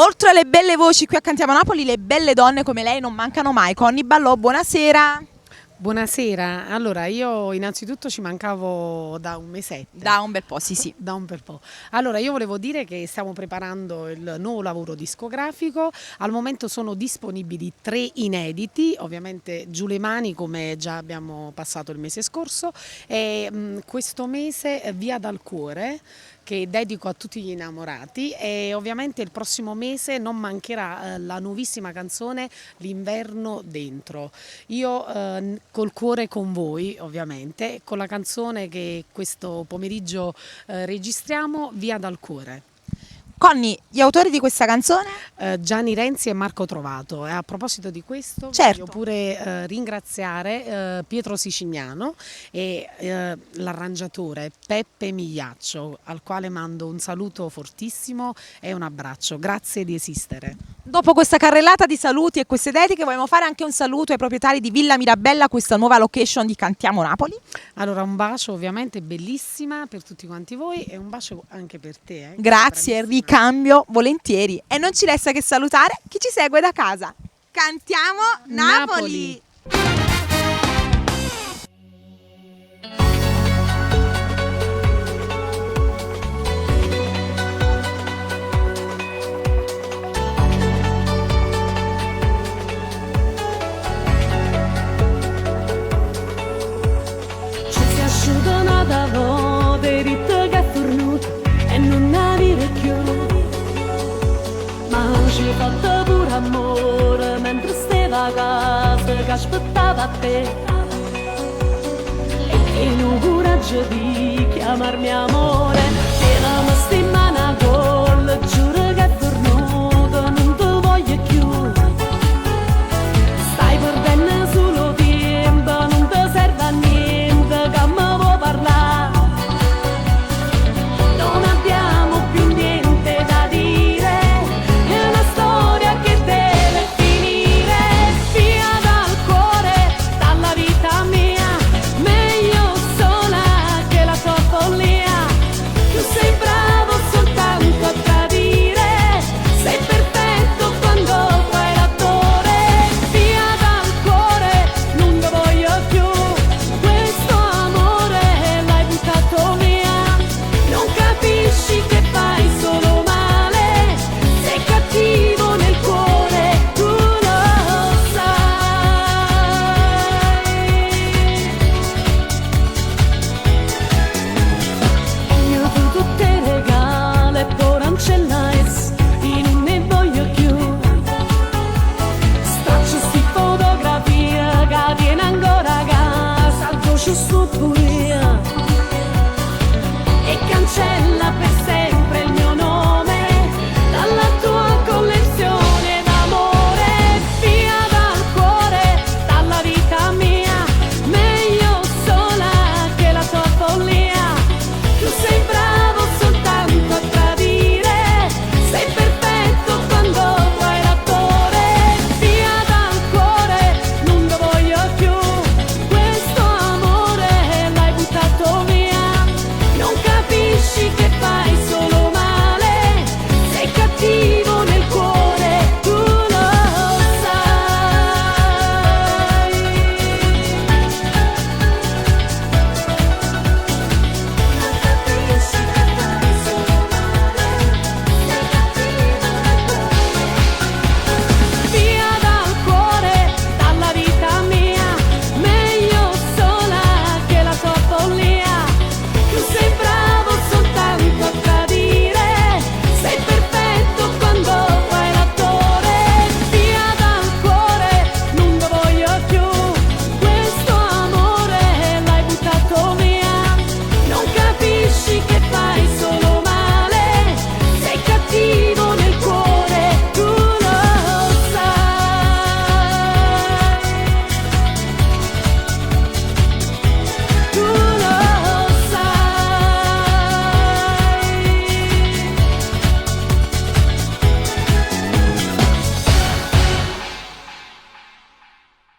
Oltre alle belle voci qui a Cantiamo Napoli, le belle donne come lei non mancano mai. Conny Ballò, buonasera. Buonasera, allora io innanzitutto ci mancavo da un mesetto. Da un bel po', sì. Da un bel po'. Allora io volevo dire che stiamo preparando il nuovo lavoro discografico, al momento sono disponibili 3 inediti, ovviamente giù le mani come già abbiamo passato il mese scorso e questo mese Via dal cuore, che dedico a tutti gli innamorati, e ovviamente il prossimo mese non mancherà la nuovissima canzone L'inverno dentro. Io col cuore con voi, ovviamente, con la canzone che questo pomeriggio registriamo, Via dal cuore. Conny, gli autori di questa canzone? Gianni Renzi e Marco Trovato, e a proposito di questo Certo. voglio pure ringraziare Pietro Sicignano e l'arrangiatore Peppe Migliaccio, al quale mando un saluto fortissimo e un abbraccio. Grazie di esistere. Dopo questa carrellata di saluti e queste dediche vogliamo fare anche un saluto ai proprietari di Villa Mirabella, questa nuova location di Cantiamo Napoli. Allora un bacio ovviamente bellissima per tutti quanti voi e un bacio anche per te. Grazie, ricambio volentieri. E non ci resta che salutare chi ci segue da casa. Cantiamo Napoli! Diritto che è fornuto e non avere più, ma ci ho fatto pure amore mentre stava a casa che aspettava a te, e tieni coraggio di chiamarmi amore, tieni mi stima una gol, giuro che è fornuto, non ti voglio più, stai perdendo solo tempo, non ti serve a niente che mi vuoi parlare. Su